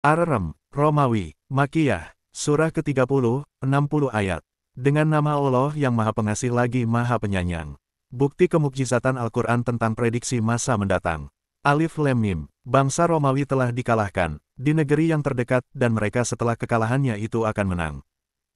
Ar-Rum, Romawi, Makkiyah, Surah ke-30, 60 ayat. Dengan nama Allah yang Maha Pengasih lagi Maha Penyayang. Bukti kemukjizatan Al-Quran tentang prediksi masa mendatang. Alif Lam Mim, bangsa Romawi telah dikalahkan, di negeri yang terdekat dan mereka setelah kekalahannya itu akan menang.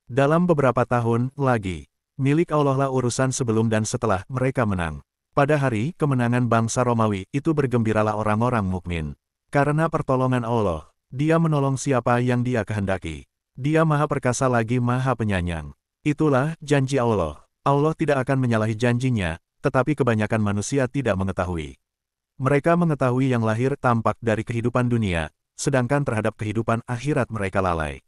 Dalam beberapa tahun lagi, milik Allah lah urusan sebelum dan setelah mereka menang. Pada hari kemenangan bangsa Romawi itu bergembiralah orang-orang mukmin. Karena pertolongan Allah, Dia menolong siapa yang Dia kehendaki. Dia Maha Perkasa lagi Maha Penyayang. Itulah janji Allah. Allah tidak akan menyalahi janjinya, tetapi kebanyakan manusia tidak mengetahui. Mereka mengetahui yang lahir tampak dari kehidupan dunia, sedangkan terhadap kehidupan akhirat mereka lalai.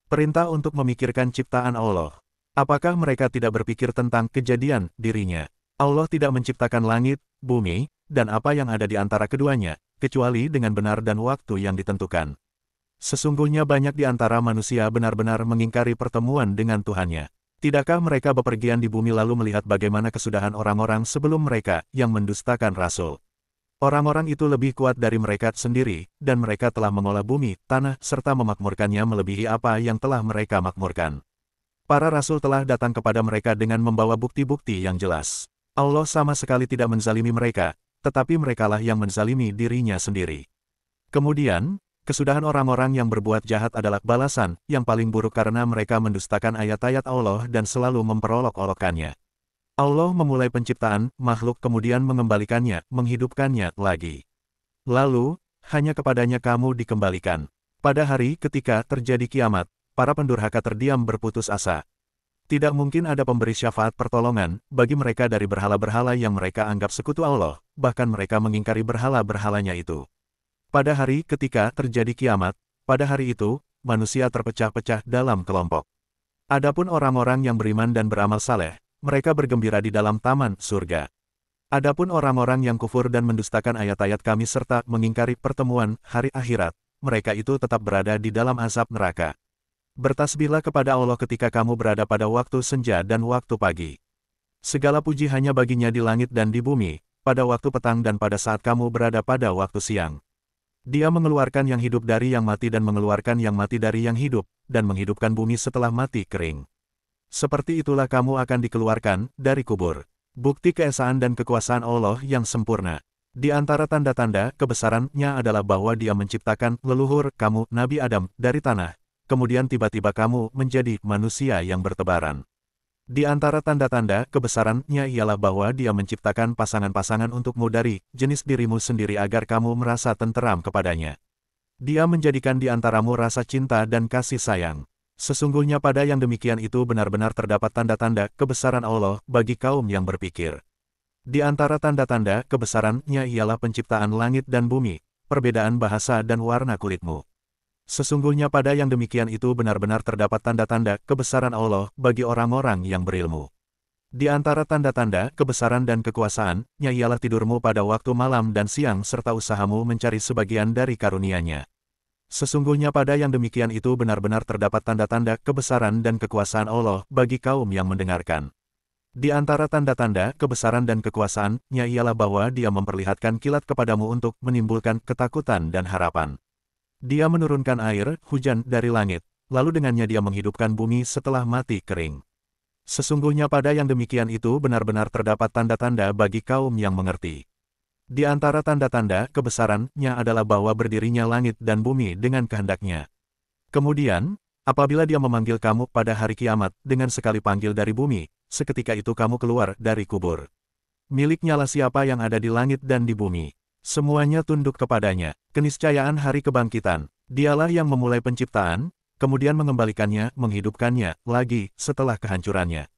Perintah untuk memikirkan ciptaan Allah. Apakah mereka tidak berpikir tentang kejadian dirinya? Allah tidak menciptakan langit, bumi, dan apa yang ada di antara keduanya, kecuali dengan benar dan waktu yang ditentukan. Sesungguhnya banyak di antara manusia benar-benar mengingkari pertemuan dengan Tuhannya. Tidakkah mereka bepergian di bumi lalu melihat bagaimana kesudahan orang-orang sebelum mereka yang mendustakan Rasul? Orang-orang itu lebih kuat dari mereka sendiri, dan mereka telah mengolah bumi, tanah, serta memakmurkannya melebihi apa yang telah mereka makmurkan. Para Rasul telah datang kepada mereka dengan membawa bukti-bukti yang jelas. Allah sama sekali tidak menzalimi mereka, tetapi merekalah yang menzalimi dirinya sendiri. Kemudian, kesudahan orang-orang yang berbuat jahat adalah balasan yang paling buruk karena mereka mendustakan ayat-ayat Allah dan selalu memperolok-olokkannya. Allah memulai penciptaan makhluk kemudian mengembalikannya, menghidupkannya lagi. Lalu, hanya kepadanya kamu dikembalikan. Pada hari ketika terjadi kiamat, para pendurhaka terdiam berputus asa. Tidak mungkin ada pemberi syafaat pertolongan bagi mereka dari berhala-berhala yang mereka anggap sekutu Allah, bahkan mereka mengingkari berhala-berhalanya itu. Pada hari ketika terjadi kiamat, pada hari itu, manusia terpecah-pecah dalam kelompok. Adapun orang-orang yang beriman dan beramal saleh, mereka bergembira di dalam taman surga. Adapun orang-orang yang kufur dan mendustakan ayat-ayat kami serta mengingkari pertemuan hari akhirat, mereka itu tetap berada di dalam azab neraka. Bertasbihlah kepada Allah ketika kamu berada pada waktu senja dan waktu pagi. Segala puji hanya baginya di langit dan di bumi, pada waktu petang dan pada saat kamu berada pada waktu siang. Dia mengeluarkan yang hidup dari yang mati dan mengeluarkan yang mati dari yang hidup, dan menghidupkan bumi setelah mati kering. Seperti itulah kamu akan dikeluarkan dari kubur. Bukti keesaan dan kekuasaan Allah yang sempurna. Di antara tanda-tanda kebesarannya adalah bahwa Dia menciptakan leluhur kamu, Nabi Adam, dari tanah. Kemudian tiba-tiba kamu menjadi manusia yang bertebaran. Di antara tanda-tanda kebesarannya ialah bahwa Dia menciptakan pasangan-pasangan untukmu dari jenis dirimu sendiri agar kamu merasa tenteram kepadanya. Dia menjadikan di antaramu rasa cinta dan kasih sayang. Sesungguhnya pada yang demikian itu benar-benar terdapat tanda-tanda kebesaran Allah bagi kaum yang berpikir. Di antara tanda-tanda kebesarannya ialah penciptaan langit dan bumi, perbedaan bahasa dan warna kulitmu. Sesungguhnya pada yang demikian itu benar-benar terdapat tanda-tanda kebesaran Allah bagi orang-orang yang berilmu. Di antara tanda-tanda kebesaran dan kekuasaannya ialah tidurmu pada waktu malam dan siang serta usahamu mencari sebagian dari karunia-Nya. Sesungguhnya pada yang demikian itu benar-benar terdapat tanda-tanda kebesaran dan kekuasaan Allah bagi kaum yang mendengarkan. Di antara tanda-tanda kebesaran dan kekuasaannya ialah bahwa Dia memperlihatkan kilat kepadamu untuk menimbulkan ketakutan dan harapan. Dia menurunkan air, hujan dari langit, lalu dengannya Dia menghidupkan bumi setelah mati kering. Sesungguhnya pada yang demikian itu benar-benar terdapat tanda-tanda bagi kaum yang mengerti. Di antara tanda-tanda kebesarannya adalah bahwa berdirinya langit dan bumi dengan kehendak-Nya. Kemudian, apabila Dia memanggil kamu pada hari kiamat dengan sekali panggil dari bumi, seketika itu kamu keluar dari kubur. Milik-Nya lah siapa yang ada di langit dan di bumi. Semuanya tunduk kepadanya. Keniscayaan hari kebangkitan. Dialah yang memulai penciptaan, kemudian mengembalikannya, menghidupkannya lagi setelah kehancurannya.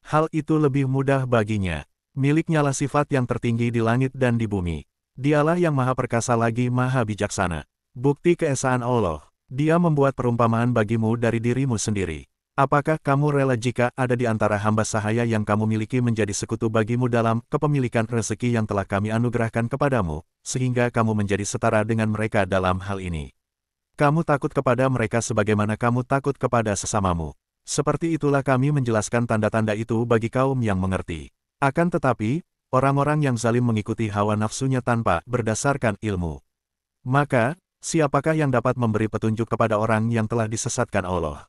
Hal itu lebih mudah baginya. Milik-Nya lah sifat yang tertinggi di langit dan di bumi. Dialah yang Maha Perkasa lagi Maha Bijaksana. Bukti keesaan Allah. Dia membuat perumpamaan bagimu dari dirimu sendiri. Apakah kamu rela jika ada di antara hamba sahaya yang kamu miliki menjadi sekutu bagimu dalam kepemilikan rezeki yang telah kami anugerahkan kepadamu, sehingga kamu menjadi setara dengan mereka dalam hal ini? Kamu takut kepada mereka sebagaimana kamu takut kepada sesamamu. Seperti itulah kami menjelaskan tanda-tanda itu bagi kaum yang mengerti. Akan tetapi, orang-orang yang zalim mengikuti hawa nafsunya tanpa berdasarkan ilmu. Maka, Siapakah yang dapat memberi petunjuk kepada orang yang telah disesatkan Allah?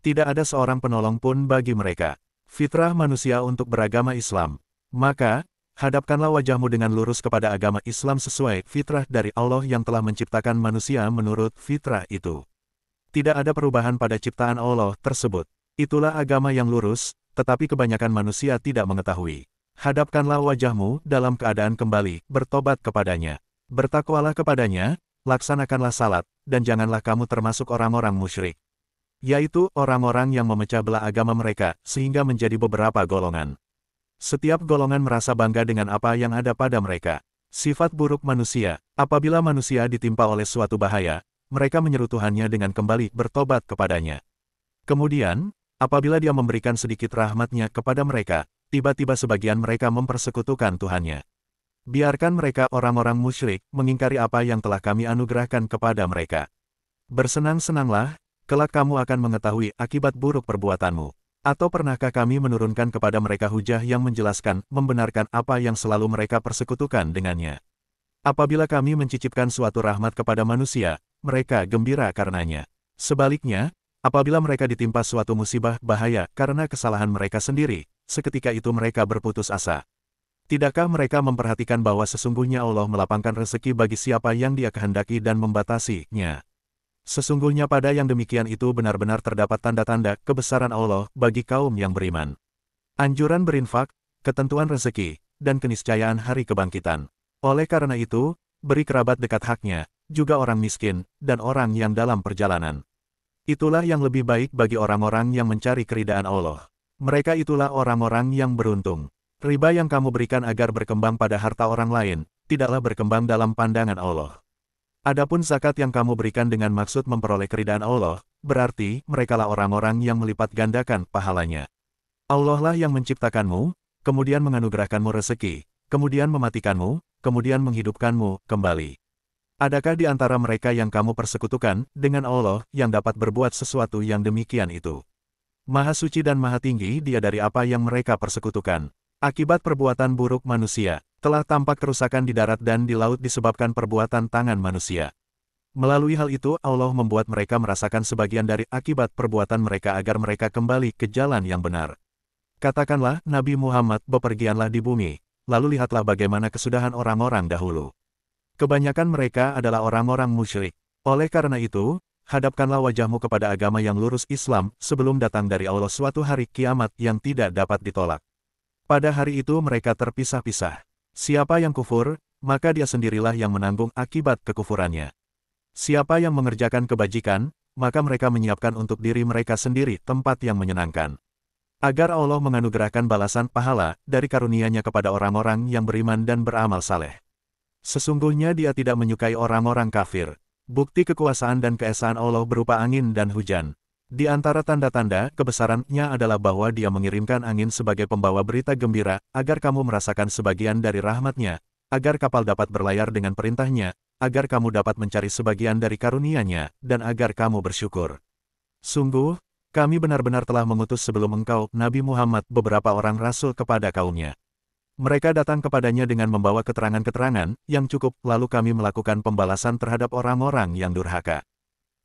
Tidak ada seorang penolong pun bagi mereka. Fitrah manusia untuk beragama Islam. Maka, hadapkanlah wajahmu dengan lurus kepada agama Islam sesuai fitrah dari Allah yang telah menciptakan manusia menurut fitrah itu. Tidak ada perubahan pada ciptaan Allah tersebut. Itulah agama yang lurus, tetapi kebanyakan manusia tidak mengetahui. Hadapkanlah wajahmu dalam keadaan kembali, bertobat kepadanya. Bertakwalah kepadanya, laksanakanlah salat, dan janganlah kamu termasuk orang-orang musyrik. Yaitu orang-orang yang memecah belah agama mereka, sehingga menjadi beberapa golongan. Setiap golongan merasa bangga dengan apa yang ada pada mereka. Sifat buruk manusia, apabila manusia ditimpa oleh suatu bahaya, mereka menyeru Tuhannya dengan kembali bertobat kepadanya. Kemudian, apabila Dia memberikan sedikit rahmat-Nya kepada mereka, tiba-tiba sebagian mereka mempersekutukan Tuhannya. Biarkan mereka orang-orang musyrik mengingkari apa yang telah Kami anugerahkan kepada mereka. Bersenang-senanglah, kelak kamu akan mengetahui akibat buruk perbuatanmu. Atau pernahkah Kami menurunkan kepada mereka hujah yang menjelaskan, membenarkan apa yang selalu mereka persekutukan dengannya. Apabila Kami mencicipkan suatu rahmat kepada manusia, mereka gembira karenanya. Sebaliknya, apabila mereka ditimpa suatu musibah bahaya karena kesalahan mereka sendiri, seketika itu mereka berputus asa. Tidakkah mereka memperhatikan bahwa sesungguhnya Allah melapangkan rezeki bagi siapa yang Dia kehendaki dan membatasinya? Sesungguhnya pada yang demikian itu benar-benar terdapat tanda-tanda kebesaran Allah bagi kaum yang beriman. Anjuran berinfak, ketentuan rezeki, dan keniscayaan hari kebangkitan. Oleh karena itu, beri kerabat dekat haknya, juga orang miskin, dan orang yang dalam perjalanan. Itulah yang lebih baik bagi orang-orang yang mencari keridaan Allah. Mereka itulah orang-orang yang beruntung. Riba yang kamu berikan agar berkembang pada harta orang lain, tidaklah berkembang dalam pandangan Allah. Adapun zakat yang kamu berikan dengan maksud memperoleh keridaan Allah, berarti merekalah orang-orang yang melipat gandakan pahalanya. Allah lah yang menciptakanmu, kemudian menganugerahkanmu rezeki, kemudian mematikanmu, kemudian menghidupkanmu kembali. Adakah di antara mereka yang kamu persekutukan dengan Allah yang dapat berbuat sesuatu yang demikian itu? Maha suci dan maha tinggi Dia dari apa yang mereka persekutukan. Akibat perbuatan buruk manusia, telah tampak kerusakan di darat dan di laut disebabkan perbuatan tangan manusia. Melalui hal itu Allah membuat mereka merasakan sebagian dari akibat perbuatan mereka agar mereka kembali ke jalan yang benar. Katakanlah, Nabi Muhammad, bepergianlah di bumi, lalu lihatlah bagaimana kesudahan orang-orang dahulu. Kebanyakan mereka adalah orang-orang musyrik. Oleh karena itu, hadapkanlah wajahmu kepada agama yang lurus Islam sebelum datang dari Allah suatu hari kiamat yang tidak dapat ditolak. Pada hari itu mereka terpisah-pisah. Siapa yang kufur, maka dia sendirilah yang menanggung akibat kekufurannya. Siapa yang mengerjakan kebajikan, maka mereka menyiapkan untuk diri mereka sendiri tempat yang menyenangkan. Agar Allah menganugerahkan balasan pahala dari karunia-Nya kepada orang-orang yang beriman dan beramal saleh. Sesungguhnya Dia tidak menyukai orang-orang kafir. Bukti kekuasaan dan keesaan Allah berupa angin dan hujan. Di antara tanda-tanda kebesaran-Nya adalah bahwa Dia mengirimkan angin sebagai pembawa berita gembira, agar kamu merasakan sebagian dari rahmat-Nya, agar kapal dapat berlayar dengan perintah-Nya, agar kamu dapat mencari sebagian dari karunia-Nya, dan agar kamu bersyukur. Sungguh, Kami benar-benar telah mengutus sebelum engkau, Nabi Muhammad, beberapa orang rasul kepada kaumnya. Mereka datang kepadanya dengan membawa keterangan-keterangan yang cukup, lalu Kami melakukan pembalasan terhadap orang-orang yang durhaka.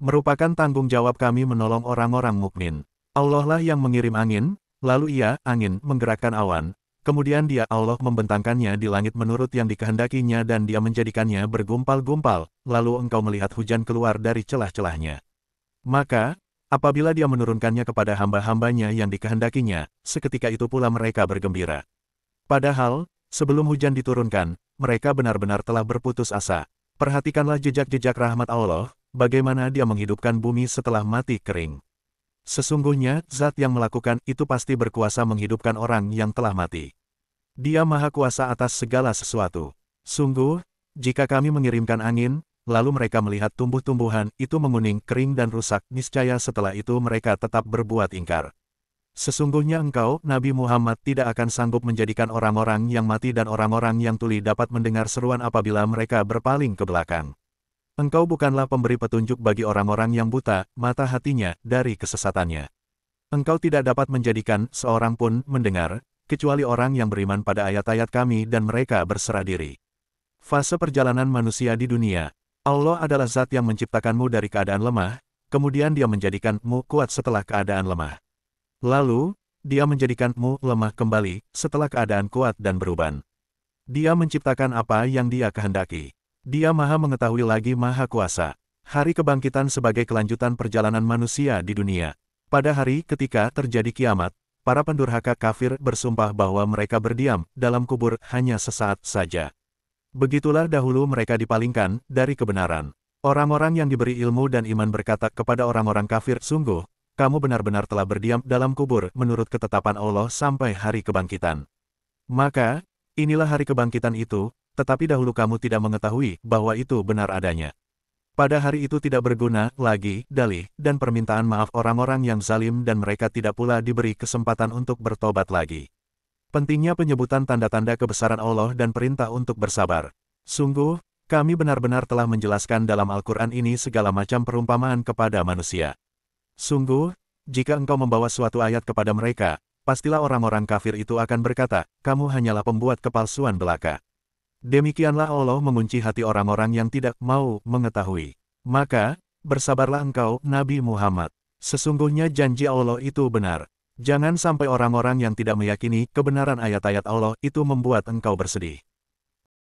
Merupakan tanggung jawab Kami menolong orang-orang mukmin. Allah lah yang mengirim angin, lalu Ia, angin, menggerakkan awan, kemudian Dia, Allah, membentangkannya di langit menurut yang dikehendakinya dan Dia menjadikannya bergumpal-gumpal, lalu engkau melihat hujan keluar dari celah-celahnya. Maka, apabila Dia menurunkannya kepada hamba-hambanya yang dikehendakinya, seketika itu pula mereka bergembira. Padahal, sebelum hujan diturunkan, mereka benar-benar telah berputus asa. Perhatikanlah jejak-jejak rahmat Allah, bagaimana Dia menghidupkan bumi setelah mati kering. Sesungguhnya, Zat yang melakukan itu pasti berkuasa menghidupkan orang yang telah mati. Dia maha kuasa atas segala sesuatu. Sungguh, jika Kami mengirimkan angin, lalu mereka melihat tumbuh-tumbuhan itu menguning, kering dan rusak, niscaya setelah itu mereka tetap berbuat ingkar. Sesungguhnya engkau, Nabi Muhammad, tidak akan sanggup menjadikan orang-orang yang mati dan orang-orang yang tuli dapat mendengar seruan apabila mereka berpaling ke belakang. Engkau bukanlah pemberi petunjuk bagi orang-orang yang buta mata hatinya dari kesesatannya. Engkau tidak dapat menjadikan seorang pun mendengar, kecuali orang yang beriman pada ayat-ayat Kami dan mereka berserah diri. Fase perjalanan manusia di dunia Allah adalah zat yang menciptakanmu dari keadaan lemah, kemudian Dia menjadikanmu kuat setelah keadaan lemah. Lalu, Dia menjadikanmu lemah kembali setelah keadaan kuat dan beruban. Dia menciptakan apa yang Dia kehendaki. Dia Maha Mengetahui lagi Maha Kuasa. Hari kebangkitan sebagai kelanjutan perjalanan manusia di dunia. Pada hari ketika terjadi kiamat, para pendurhaka kafir bersumpah bahwa mereka berdiam dalam kubur hanya sesaat saja. Begitulah dahulu mereka dipalingkan dari kebenaran. Orang-orang yang diberi ilmu dan iman berkata kepada orang-orang kafir, sungguh, kamu benar-benar telah berdiam dalam kubur menurut ketetapan Allah sampai hari kebangkitan. Maka, inilah hari kebangkitan itu, tetapi dahulu kamu tidak mengetahui bahwa itu benar adanya. Pada hari itu tidak berguna lagi dalih dan permintaan maaf orang-orang yang zalim dan mereka tidak pula diberi kesempatan untuk bertobat lagi. Pentingnya penyebutan tanda-tanda kebesaran Allah dan perintah untuk bersabar. Sungguh, kami benar-benar telah menjelaskan dalam Al-Quran ini segala macam perumpamaan kepada manusia. Sungguh, jika engkau membawa suatu ayat kepada mereka, pastilah orang-orang kafir itu akan berkata, kamu hanyalah pembuat kepalsuan belaka. Demikianlah Allah mengunci hati orang-orang yang tidak mau mengetahui. Maka, bersabarlah engkau, Nabi Muhammad. Sesungguhnya janji Allah itu benar. Jangan sampai orang-orang yang tidak meyakini kebenaran ayat-ayat Allah itu membuat engkau bersedih.